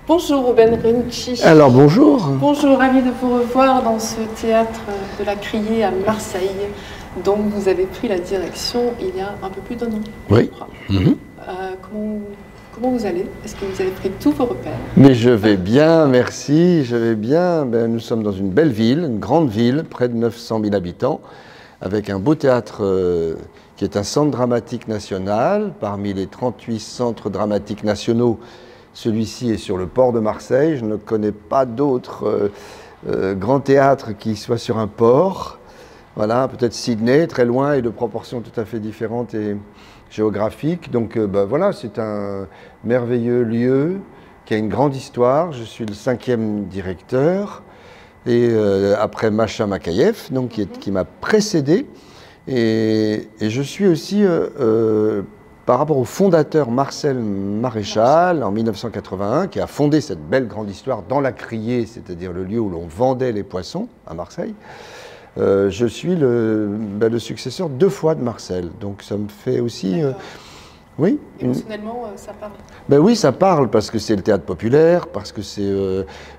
Bonjour Ruben Renchi. Alors bonjour. Bonjour, ravi de vous revoir dans ce théâtre de la Criée à Marseille, dont vous avez pris la direction il y a un peu plus d'un an. Oui. Comment vous allez? Est-ce que vous avez pris tous vos repères? Mais je vais bien, merci, je vais bien. Nous sommes dans une belle ville, une grande ville, près de 900 000 habitants, avec un beau théâtre qui est un centre dramatique national. Parmi les 38 centres dramatiques nationaux, celui-ci est sur le port de Marseille. Je ne connais pas d'autres grands théâtres qui soient sur un port. Voilà, peut-être Sydney, très loin et de proportions tout à fait différentes et géographiques. Donc voilà, c'est un merveilleux lieu qui a une grande histoire. Je suis le 5e directeur et après Macha Makayev, donc qui m'a précédé. Et je suis aussi par rapport au fondateur Marcel Maréchal en 1981, qui a fondé cette belle grande histoire dans la Criée, c'est-à-dire le lieu où l'on vendait les poissons à Marseille. Je suis le successeur 2 fois de Marcel, donc ça me fait aussi... oui. Émotionnellement, ça parle. Oui, ça parle parce que c'est le théâtre populaire, parce que c'est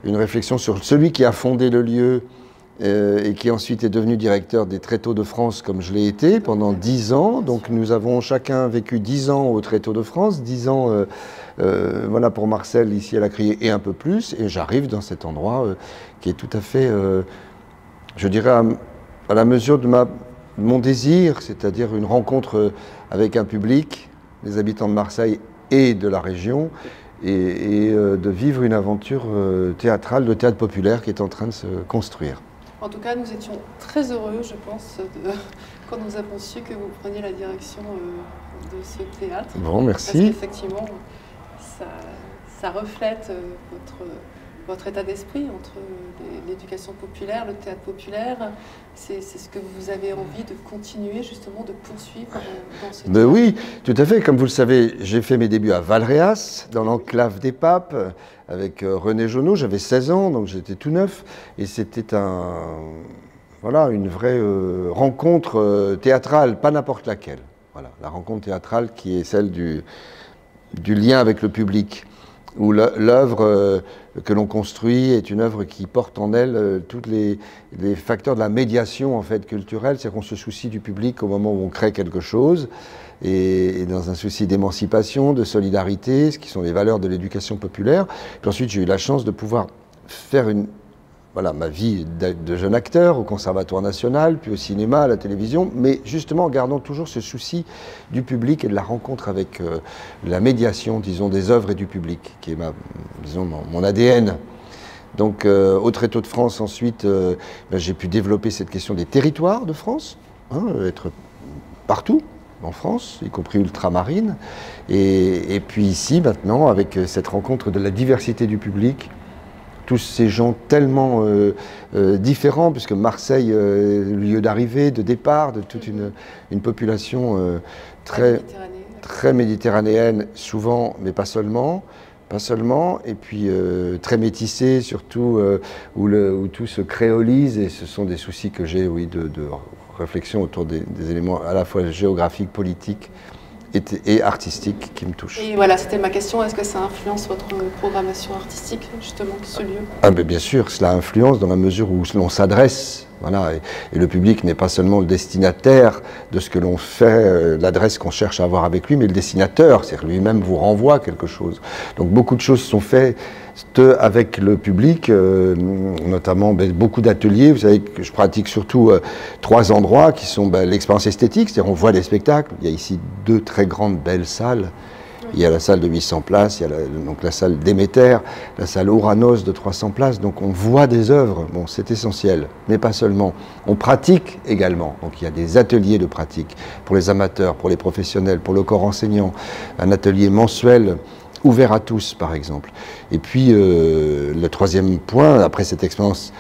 une réflexion sur celui qui a fondé le lieu et qui ensuite est devenu directeur des Tréteaux de France, comme je l'ai été pendant 10 ans. Donc nous avons chacun vécu 10 ans aux Tréteaux de France, 10 ans voilà, pour Marcel ici à la Criée et un peu plus. Et j'arrive dans cet endroit qui est tout à fait, je dirais, à la mesure de mon désir, c'est-à-dire une rencontre avec un public, les habitants de Marseille et de la région, et de vivre une aventure théâtrale, de théâtre populaire qui est en train de se construire. En tout cas, nous étions très heureux, je pense, quand nous avons su que vous preniez la direction de ce théâtre. Bon, merci. Parce qu'effectivement, ça reflète votre état d'esprit entre l'éducation populaire, le théâtre populaire. C'est ce que vous avez envie de continuer, justement, de poursuivre dans ce théâtre. Oui, tout à fait. Comme vous le savez, j'ai fait mes débuts à Valréas, dans l'enclave des Papes, avec René Jonot. J'avais 16 ans, donc j'étais tout neuf. Et c'était voilà, une vraie rencontre théâtrale, pas n'importe laquelle. Voilà, la rencontre théâtrale qui est celle du lien avec le public, où l'œuvre que l'on construit est une œuvre qui porte en elle tous les facteurs de la médiation en fait, culturelle, c'est-à-dire qu'on se soucie du public au moment où on crée quelque chose, et dans un souci d'émancipation, de solidarité, ce qui sont les valeurs de l'éducation populaire. Puis ensuite, j'ai eu la chance de pouvoir faire voilà, ma vie de jeune acteur au Conservatoire national, puis au cinéma, à la télévision, mais justement en gardant toujours ce souci du public et de la rencontre avec la médiation, disons, des œuvres et du public, qui est disons, mon ADN. Donc au Tréteaux de France, ensuite, j'ai pu développer cette question des territoires de France, être partout en France, y compris ultramarine, et puis ici, maintenant, avec cette rencontre de la diversité du public, tous ces gens tellement différents, puisque Marseille, lieu d'arrivée, de départ, de toute une population très méditerranéenne, souvent, mais pas seulement, et puis très métissée, surtout, où tout se créolise, et ce sont des soucis que j'ai, oui, de réflexion autour des éléments à la fois géographiques, politiques, et artistique qui me touche. Et voilà, c'était ma question. Est-ce que ça influence votre programmation artistique, justement, ce lieu? Mais bien sûr, cela influence dans la mesure où l'on s'adresse. Voilà, et le public n'est pas seulement le destinataire de ce que l'on fait, l'adresse qu'on cherche à avoir avec lui, mais le dessinateur, c'est-à-dire lui-même vous renvoie quelque chose. Donc beaucoup de choses sont faites avec le public, notamment beaucoup d'ateliers. Vous savez que je pratique surtout 3 endroits qui sont l'expérience esthétique, c'est-à-dire on voit des spectacles. Il y a ici 2 très grandes belles salles. Il y a la salle de 800 places, il y a donc la salle Déméter, la salle Ouranos de 300 places. Donc on voit des œuvres, bon, c'est essentiel, mais pas seulement. On pratique également, donc il y a des ateliers de pratique pour les amateurs, pour les professionnels, pour le corps enseignant, un atelier mensuel ouvert à tous, par exemple. Et puis le 3e point, après cette expérience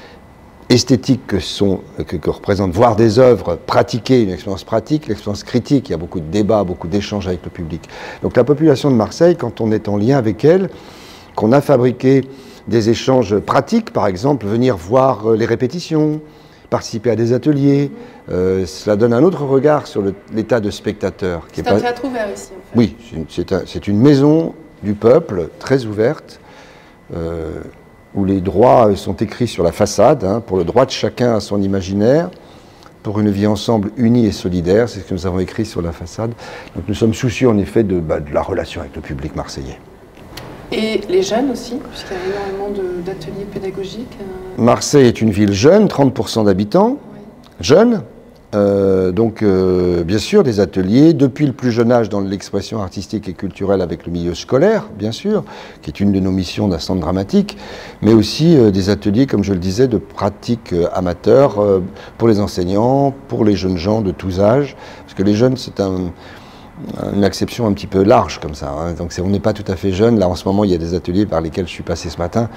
esthétique que représente voir des œuvres, pratiquer une expérience pratique, l'expérience critique, il y a beaucoup de débats, beaucoup d'échanges avec le public. Donc la population de Marseille, quand on est en lien avec elle, qu'on a fabriqué des échanges pratiques, par exemple, venir voir les répétitions, participer à des ateliers, cela donne un autre regard sur l'état de spectateur. C'est un théâtre ouvert ici, en fait. Oui, c'est une maison du peuple, très ouverte, où les droits sont écrits sur la façade, hein, pour le droit de chacun à son imaginaire, pour une vie ensemble unie et solidaire, c'est ce que nous avons écrit sur la façade. Donc nous sommes soucieux en effet de la relation avec le public marseillais. Et les jeunes aussi, puisqu'il y a énormément d'ateliers pédagogiques. Marseille est une ville jeune, 30% d'habitants, Oui. jeunes. Donc bien sûr des ateliers, depuis le plus jeune âge dans l'expression artistique et culturelle avec le milieu scolaire, bien sûr, qui est une de nos missions d'un centre dramatique, mais aussi des ateliers, comme je le disais, de pratiques amateurs pour les enseignants, pour les jeunes gens de tous âges, parce que les jeunes c'est une acception un petit peu large comme ça, hein. Donc on n'est pas tout à fait jeune. Là en ce moment il y a des ateliers par lesquels je suis passé ce matin,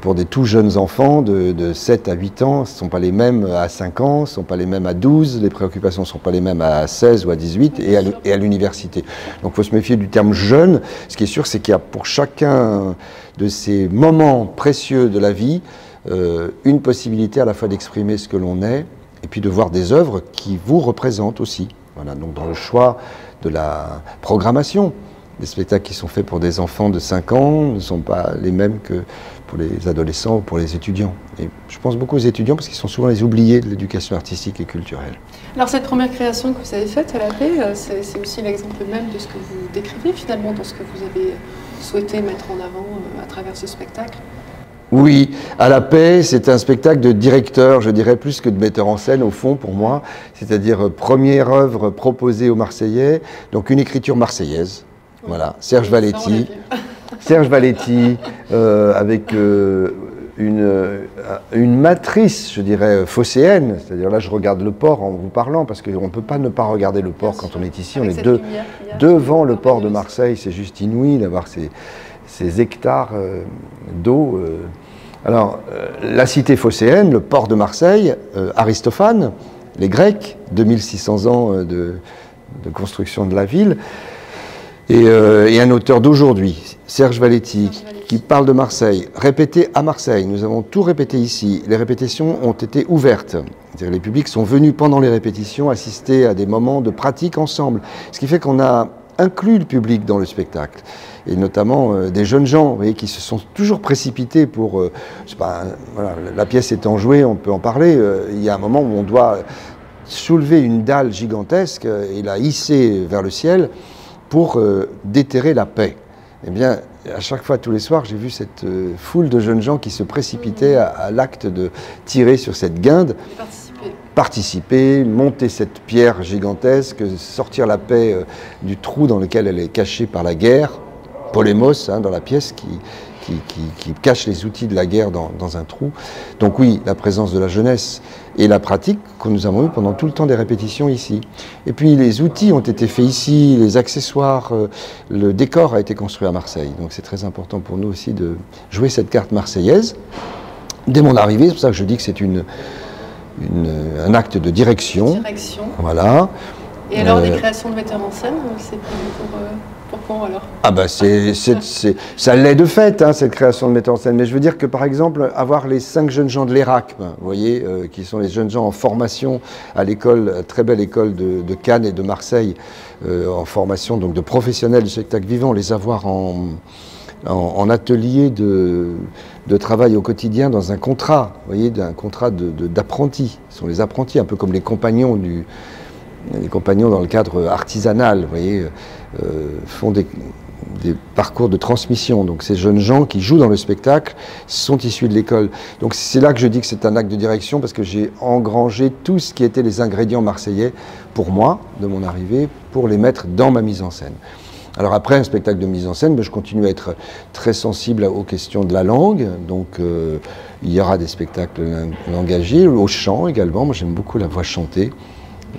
pour des tout jeunes enfants de 7 à 8 ans, ce ne sont pas les mêmes à 5 ans, ce ne sont pas les mêmes à 12, les préoccupations ne sont pas les mêmes à 16 ou à 18 et à l'université. Donc il faut se méfier du terme jeune. Ce qui est sûr, c'est qu'il y a pour chacun de ces moments précieux de la vie une possibilité à la fois d'exprimer ce que l'on est et puis de voir des œuvres qui vous représentent aussi. Voilà, donc dans le choix de la programmation, les spectacles qui sont faits pour des enfants de 5 ans ne sont pas les mêmes que pour les adolescents ou pour les étudiants. Et je pense beaucoup aux étudiants parce qu'ils sont souvent les oubliés de l'éducation artistique et culturelle. Alors cette première création que vous avez faite à la paix, c'est aussi l'exemple même de ce que vous décrivez finalement dans ce que vous avez souhaité mettre en avant à travers ce spectacle. Oui, à la paix, c'est un spectacle de directeur, je dirais plus que de metteur en scène au fond pour moi, c'est-à-dire première œuvre proposée aux Marseillais, donc une écriture marseillaise. Voilà, Serge Valetti, avec une matrice, je dirais, phocéenne, c'est-à-dire là je regarde le port en vous parlant, parce qu'on ne peut pas ne pas regarder le port quand on est ici, on est devant le port de Marseille, c'est juste inouï d'avoir ces hectares d'eau. Alors, la cité phocéenne, le port de Marseille, Aristophane, les Grecs, 2600 ans de construction de la ville, et un auteur d'aujourd'hui, Serge Valetti, qui parle de Marseille, répété à Marseille. Nous avons tout répété ici. Les répétitions ont été ouvertes. C'est-à-dire les publics sont venus pendant les répétitions assister à des moments de pratique ensemble. Ce qui fait qu'on a inclus le public dans le spectacle. Et notamment des jeunes gens, vous voyez, qui se sont toujours précipités pour... voilà, la pièce étant jouée, on peut en parler. Il y a un moment où on doit soulever une dalle gigantesque et la hisser vers le ciel pour déterrer la paix. Eh bien, à chaque fois, tous les soirs, j'ai vu cette foule de jeunes gens qui se précipitaient à l'acte de tirer sur cette guinde, participer, monter cette pierre gigantesque, sortir la paix du trou dans lequel elle est cachée par la guerre, polémos, hein, dans la pièce qui cache les outils de la guerre dans un trou. Donc oui, la présence de la jeunesse et la pratique que nous avons eue pendant tout le temps des répétitions ici. Et puis les outils ont été faits ici, les accessoires, le décor a été construit à Marseille. Donc c'est très important pour nous aussi de jouer cette carte marseillaise. Dès mon arrivée, c'est pour ça que je dis que c'est un acte de direction. Voilà. Et alors, des créations de metteurs en scène, c'est prévu pour quand alors? Ah bah ça l'est de fait, hein, cette création de metteurs en scène. Mais je veux dire que par exemple, avoir les 5 jeunes gens de l'ERAC, vous voyez, qui sont les jeunes gens en formation à l'école, très belle école de Cannes et de Marseille, en formation donc de professionnels du spectacle vivant, les avoir en atelier de travail au quotidien dans un contrat, vous voyez, un contrat d'apprentis. Ce sont les apprentis, un peu comme les compagnons dans le cadre artisanal, vous voyez, font des parcours de transmission. Donc ces jeunes gens qui jouent dans le spectacle sont issus de l'école. Donc c'est là que je dis que c'est un acte de direction, parce que j'ai engrangé tout ce qui était les ingrédients marseillais pour moi, de mon arrivée, pour les mettre dans ma mise en scène. Alors après, un spectacle de mise en scène, je continue à être très sensible aux questions de la langue. Donc il y aura des spectacles langagiers, au chant également. Moi j'aime beaucoup la voix chantée.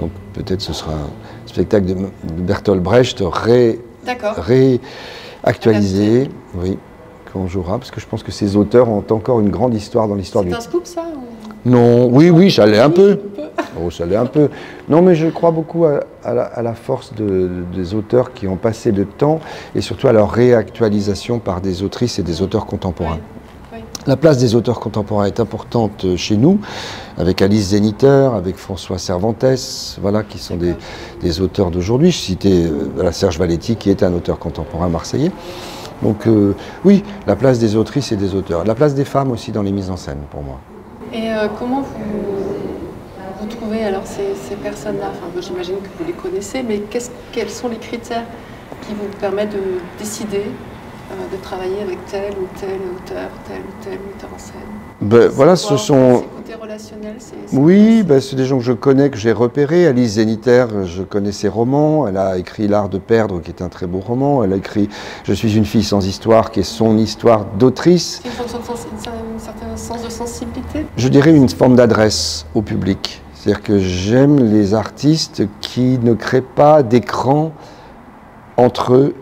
Donc peut-être ce sera un spectacle de Bertolt Brecht réactualisé, oui, qu'on jouera, parce que je pense que ces auteurs ont encore une grande histoire dans l'histoire du... C'est un scoop ça ou... Non, oui, ça l'est un peu. Oh, ça l'est un peu. Non, mais je crois beaucoup à la force des auteurs qui ont passé le temps, et surtout à leur réactualisation par des autrices et des auteurs contemporains. La place des auteurs contemporains est importante chez nous, avec Alice Zéniter, avec François Cervantes, voilà, qui sont des auteurs d'aujourd'hui. Je citais Serge Valetti, qui est un auteur contemporain marseillais. Donc oui, la place des autrices et des auteurs. La place des femmes aussi dans les mises en scène, pour moi. Et comment vous trouvez alors ces personnes-là? Enfin, j'imagine que vous les connaissez, mais quels sont les critères qui vous permettent de décider de travailler avec tel ou tel auteur, tel ou tel metteur en scène? Ben, voilà, ce sont... C'est côté relationnel, oui, ben, c'est des gens que je connais, que j'ai repérés. Alice Zeniter, je connais ses romans. Elle a écrit L'Art de perdre, qui est un très beau roman. Elle a écrit Je suis une fille sans histoire, qui est son histoire d'autrice. C'est un certain sens de sensibilité? Je dirais une forme d'adresse au public. C'est-à-dire que j'aime les artistes qui ne créent pas d'écran entre eux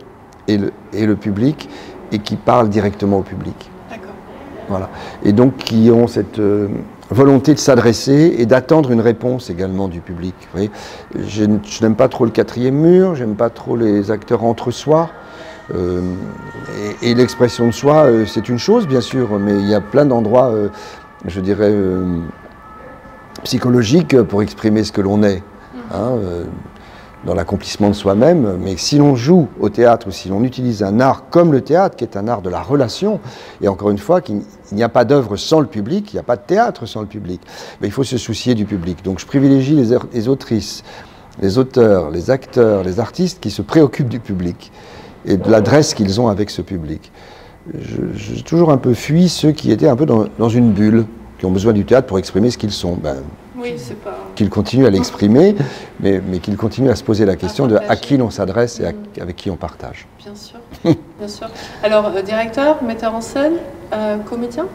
et le public, et qui parlent directement au public. D'accord. Voilà. Et donc qui ont cette volonté de s'adresser et d'attendre une réponse également du public. Vous voyez, je n'aime pas trop le quatrième mur, j'aime pas trop les acteurs entre soi. Et l'expression de soi, c'est une chose bien sûr, mais il y a plein d'endroits, je dirais, psychologiques pour exprimer ce que l'on est. Hein, dans l'accomplissement de soi-même, mais si l'on joue au théâtre ou si l'on utilise un art comme le théâtre, qui est un art de la relation, et encore une fois, qu'il n'y a pas d'œuvre sans le public, il n'y a pas de théâtre sans le public, mais il faut se soucier du public. Donc je privilégie les autrices, les auteurs, les acteurs, les artistes qui se préoccupent du public et de l'adresse qu'ils ont avec ce public. J'ai toujours un peu fui ceux qui étaient un peu dans une bulle, qui ont besoin du théâtre pour exprimer ce qu'ils sont. Oui, c'est pas... Qu'ils continuent à l'exprimer, mais qu'ils continuent à se poser la question de à qui l'on s'adresse et avec qui on partage. Bien sûr, bien sûr. Alors, directeur, metteur en scène, comédien?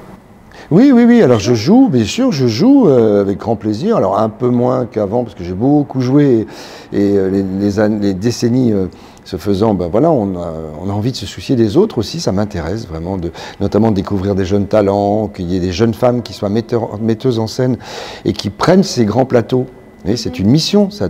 Oui, alors je joue, bien sûr, je joue avec grand plaisir. Alors un peu moins qu'avant, parce que j'ai beaucoup joué, et les décennies ce faisant, ben voilà, on a envie de se soucier des autres aussi, ça m'intéresse vraiment, notamment de découvrir des jeunes talents, qu'il y ait des jeunes femmes qui soient metteuses en scène et qui prennent ces grands plateaux. C'est une mission, ça,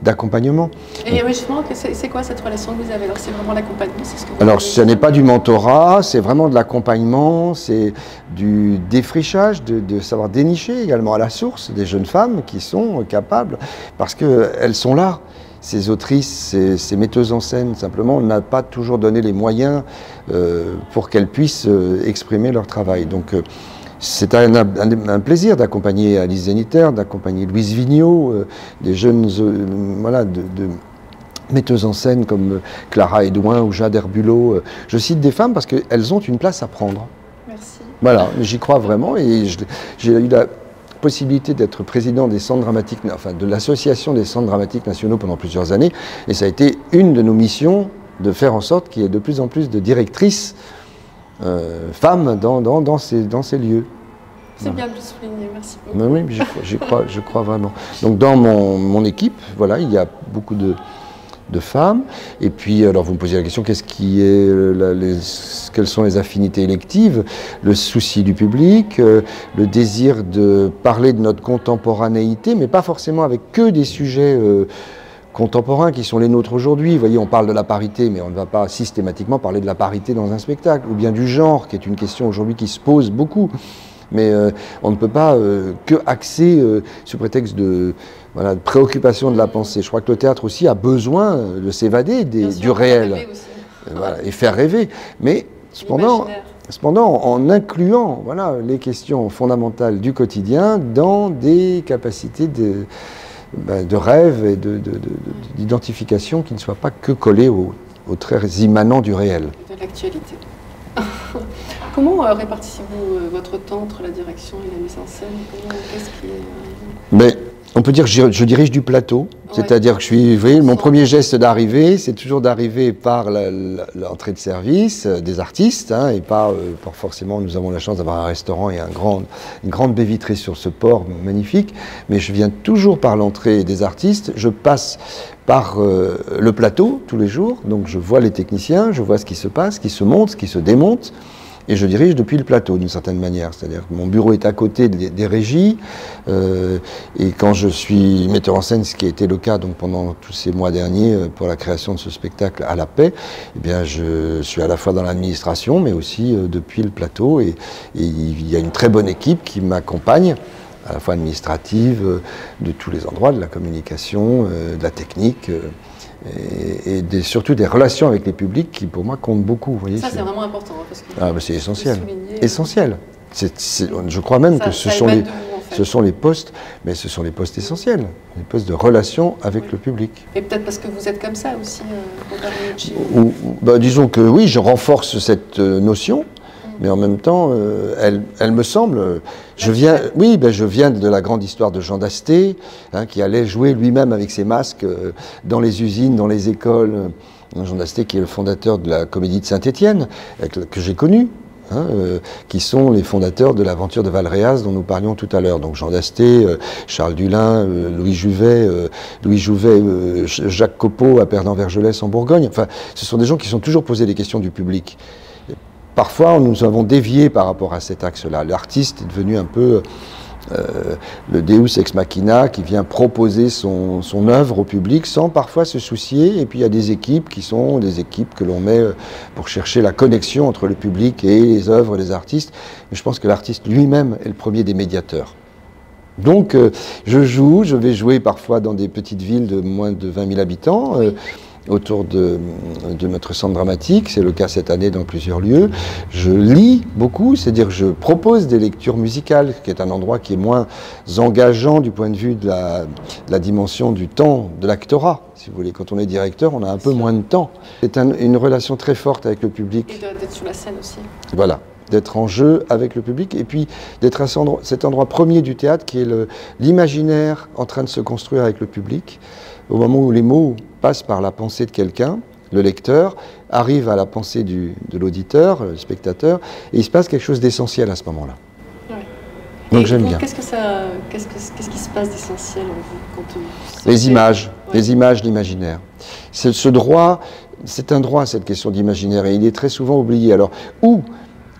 d'accompagnement. Et justement, c'est quoi cette relation que vous avez? Alors, c'est vraiment l'accompagnement? Alors, ce n'est pas du mentorat, c'est vraiment de l'accompagnement, c'est du défrichage, de savoir dénicher également à la source des jeunes femmes qui sont capables, parce qu'elles sont là. Ces autrices, ces metteuses en scène, simplement, on n'a pas toujours donné les moyens pour qu'elles puissent exprimer leur travail. Donc, c'est un plaisir d'accompagner Alice Zeniter, d'accompagner Louise Vigneault, des jeunes voilà, de metteuses en scène comme Clara Edouin ou Jade Herbulot. Je cite des femmes parce qu'elles ont une place à prendre. Merci. Voilà, j'y crois vraiment et j'ai eu la possibilité d'être président des centres dramatiques, enfin de l'association des centres dramatiques nationaux pendant plusieurs années, et ça a été une de nos missions de faire en sorte qu'il y ait de plus en plus de directrices femmes dans ces lieux. C'est bien de le souligner, merci beaucoup. Ben oui, je crois vraiment. Donc dans mon équipe, voilà, il y a beaucoup de femmes. Et puis, alors vous me posez la question, quelles sont les affinités électives? Le souci du public, le désir de parler de notre contemporanéité, mais pas forcément avec que des sujets contemporains qui sont les nôtres aujourd'hui. Vous voyez, on parle de la parité, mais on ne va pas systématiquement parler de la parité dans un spectacle, ou bien du genre, qui est une question aujourd'hui qui se pose beaucoup. Mais on ne peut pas que axer sous prétexte de préoccupation de la pensée. Je crois que le théâtre aussi a besoin de s'évader du réel et faire rêver. Mais cependant en incluant les questions fondamentales du quotidien dans des capacités de rêve et d'identification qui ne soient pas que collées aux traits immanents du réel. De l'actualité. Comment répartissez-vous votre temps entre la direction et la mise en scène? Qu'est-ce qui est... On peut dire que je dirige du plateau, c'est-à-dire que vous voyez, mon premier geste d'arrivée, c'est toujours d'arriver par l'entrée de service des artistes, et pas forcément, nous avons la chance d'avoir un restaurant et une grande baie vitrée sur ce port magnifique, mais je viens toujours par l'entrée des artistes, je passe par le plateau tous les jours, donc je vois les techniciens, je vois ce qui se passe, ce qui se monte, ce qui se démonte, et je dirige depuis le plateau d'une certaine manière, c'est-à-dire que mon bureau est à côté des régies, et quand je suis metteur en scène, ce qui a été le cas donc pendant tous ces mois derniers pour la création de ce spectacle à la paix, eh bien je suis à la fois dans l'administration, mais aussi depuis le plateau, et il y a une très bonne équipe qui m'accompagne, à la fois administrative, de tous les endroits, de la communication, de la technique, surtout des relations avec les publics qui, pour moi, comptent beaucoup. Vous voyez, ça, c'est vraiment important. Hein, parce que c'est essentiel. Essentiel. Je crois même que ce sont les postes, mais ce sont les postes essentiels, les postes de relation avec le public. Et peut-être parce que vous êtes comme ça aussi, Robert. Disons que oui, je renforce cette notion. Mais en même temps, elle me semble... Je viens de la grande histoire de Jean d'Asté, hein, qui allait jouer lui-même avec ses masques dans les usines, dans les écoles. Jean d'Asté, qui est le fondateur de la Comédie de Saint-Étienne, que j'ai connu, hein, qui sont les fondateurs de l'aventure de Valréas dont nous parlions tout à l'heure. Donc Jean d'Asté, Charles Dulin, Louis Jouvet, Jacques Copeau à Perdant-Vergelès en Bourgogne. Enfin, ce sont des gens qui se sont toujours posé des questions du public. Parfois, nous avons dévié par rapport à cet axe-là. L'artiste est devenu un peu le Deus ex machina qui vient proposer son œuvre au public sans parfois se soucier. Et puis il y a des équipes qui sont des équipes que l'on met pour chercher la connexion entre le public et les œuvres des artistes. Mais je pense que l'artiste lui-même est le premier des médiateurs. Donc je vais jouer parfois dans des petites villes de moins de 20 000 habitants. Autour de notre centre dramatique, c'est le cas cette année dans plusieurs lieux. Je lis beaucoup, c'est-à-dire que je propose des lectures musicales, qui est un endroit qui est moins engageant du point de vue de la dimension du temps, de l'actorat, si vous voulez. Quand on est directeur, on a un peu moins de temps. C'est une relation très forte avec le public. Et d'être sur la scène aussi. Voilà, d'être en jeu avec le public, et puis d'être à cet endroit premier du théâtre qui est l'imaginaire en train de se construire avec le public. Au moment où les mots passent par la pensée de quelqu'un, le lecteur arrive à la pensée de l'auditeur, le spectateur, et il se passe quelque chose d'essentiel à ce moment-là. Ouais. Donc j'aime bien. Qu'est-ce qui se passe d'essentiel en vous quand les images, l'imaginaire. Ce droit, c'est un droit, cette question d'imaginaire, et il est très souvent oublié. Alors, ou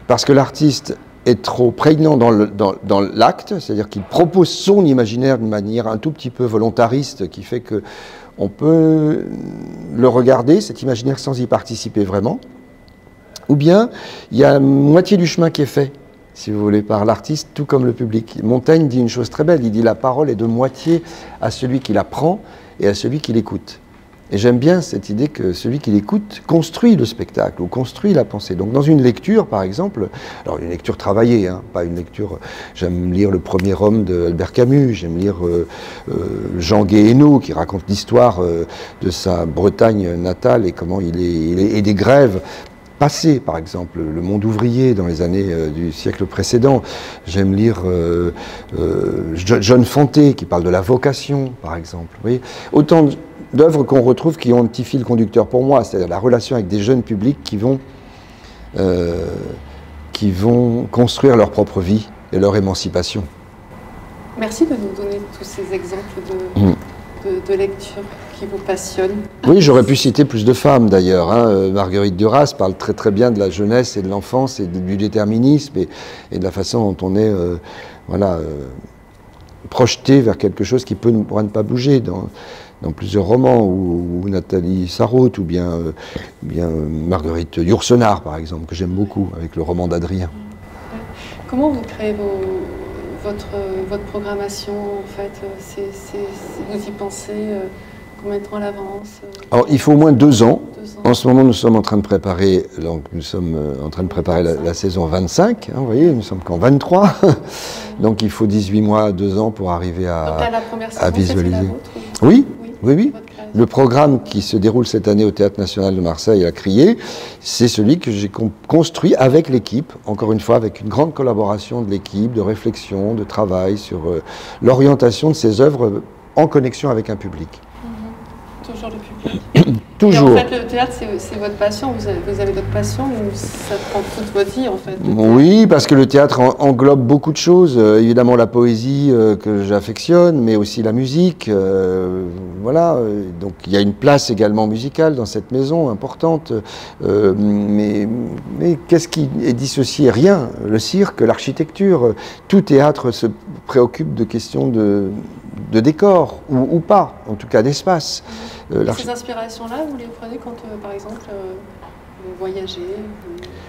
parce que l'artiste est trop prégnant dans l'acte, c'est-à-dire qu'il propose son imaginaire d'une manière un tout petit peu volontariste, qui fait que on peut le regarder, cet imaginaire, sans y participer vraiment. Ou bien, il y a moitié du chemin qui est fait, si vous voulez, par l'artiste, tout comme le public. Montaigne dit une chose très belle, il dit « la parole est de moitié à celui qui la prend et à celui qui l'écoute ». Et j'aime bien cette idée que celui qui l'écoute construit le spectacle ou construit la pensée. Donc dans une lecture, par exemple, alors une lecture travaillée, hein, pas une lecture... J'aime lire Le Premier Homme d'Albert Camus, j'aime lire Jean Guéhenno qui raconte l'histoire de sa Bretagne natale et comment et des grèves passées, par exemple, le monde ouvrier dans les années du siècle précédent. J'aime lire John Fante qui parle de la vocation, par exemple. Vous voyez, autant d'œuvres qu'on retrouve qui ont un petit fil conducteur pour moi, c'est-à-dire la relation avec des jeunes publics qui vont construire leur propre vie et leur émancipation. Merci de nous donner tous ces exemples de lecture qui vous passionnent. Oui, j'aurais pu citer plus de femmes d'ailleurs. Hein. Marguerite Duras parle très très bien de la jeunesse et de l'enfance et du déterminisme et de la façon dont on est projeté vers quelque chose qui pourra ne pas bouger. Dans plusieurs romans, ou Nathalie Sarraute, ou bien Marguerite Yourcenar, par exemple, que j'aime beaucoup, avec le roman d'Adrien. Comment vous créez votre programmation, en fait vous y pensez combien de temps à l'avance? Alors, il faut au moins 2 ans. En ce moment, nous sommes en train de préparer, la saison 25, hein, vous voyez, nous sommes qu'en 23. Donc il faut 18 mois, 2 ans pour arriver à visualiser. Oui. Le programme qui se déroule cette année au Théâtre National de Marseille à Crier, c'est celui que j'ai construit avec l'équipe, encore une fois avec une grande collaboration de l'équipe, de réflexion, de travail sur l'orientation de ces œuvres en connexion avec un public. Toujours le public. Toujours. Et en fait, le théâtre, c'est votre passion. Vous avez votre passion, ou ça prend toute votre vie, en fait? Oui, parce que le théâtre englobe beaucoup de choses. Évidemment, la poésie que j'affectionne, mais aussi la musique. Voilà. Donc, il y a une place également musicale dans cette maison, importante. Mais qu'est-ce qui est dissocié? Rien. Le cirque, l'architecture. Tout théâtre se préoccupe de questions de décor, ou pas, en tout cas d'espace. Ces inspirations-là, vous les prenez quand, par exemple, vous voyagez,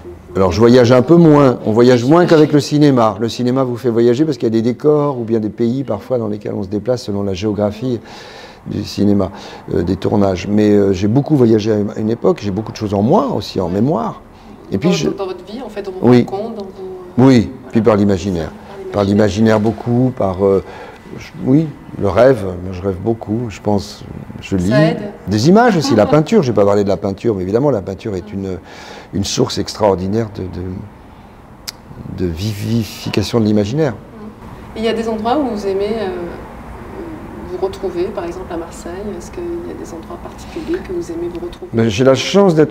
vous Alors je voyage un peu moins, on voyage moins qu'avec le cinéma. Le cinéma vous fait voyager parce qu'il y a des décors ou bien des pays parfois dans lesquels on se déplace selon la géographie du cinéma, des tournages. Mais j'ai beaucoup voyagé à une époque, j'ai beaucoup de choses en moi aussi, en mémoire. Et puis dans votre vie, en fait, dans vos rencontres, dans vos... Oui, puis par l'imaginaire. Par l'imaginaire beaucoup, par... oui, le rêve, moi je rêve beaucoup, je pense, je lis. Des images aussi, la peinture, je n'ai pas parlé de la peinture, mais évidemment la peinture est une source extraordinaire de vivification de l'imaginaire. Il y a des endroits où vous aimez vous retrouver, par exemple à Marseille, est-ce qu'il y a des endroits particuliers que vous aimez vous retrouver? J'ai la chance de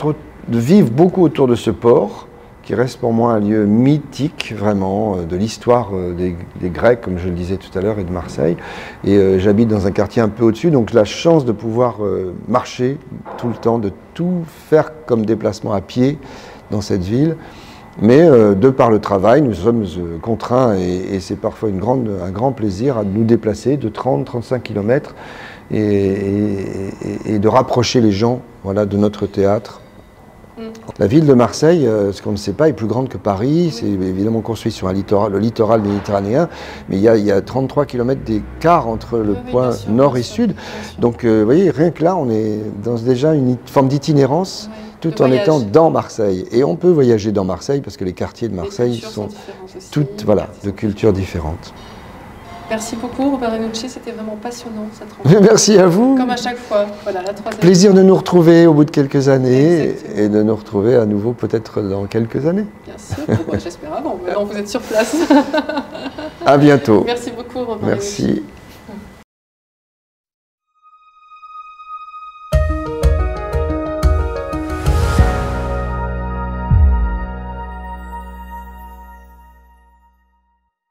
vivre beaucoup autour de ce port, qui reste pour moi un lieu mythique, vraiment, de l'histoire des Grecs, comme je le disais tout à l'heure, et de Marseille. Et j'habite dans un quartier un peu au-dessus, donc j'ai la chance de pouvoir marcher tout le temps, de tout faire comme déplacement à pied dans cette ville. Mais de par le travail, nous sommes contraints, et c'est parfois un grand plaisir à nous déplacer de 30-35 km et de rapprocher les gens, voilà, de notre théâtre. La ville de Marseille, ce qu'on ne sait pas, est plus grande que Paris. C'est évidemment construit sur le littoral méditerranéen, mais il y a 33 km d'écart entre le point nord et sud. Donc, vous voyez, rien que là, on est dans déjà une forme d'itinérance, tout en étant dans Marseille. Et on peut voyager dans Marseille, parce que les quartiers de Marseille sont toutes, voilà, de cultures différentes. Merci beaucoup Robert Renucci, c'était vraiment passionnant cette rencontre. Merci à vous. Comme à chaque fois, voilà, la troisième. Plaisir de nous retrouver au bout de quelques années. Exactement. Et de nous retrouver à nouveau peut-être dans quelques années. Bien sûr, bon, j'espère avant, maintenant vous êtes sur place. À bientôt. Merci beaucoup Robert Merci. Renucci.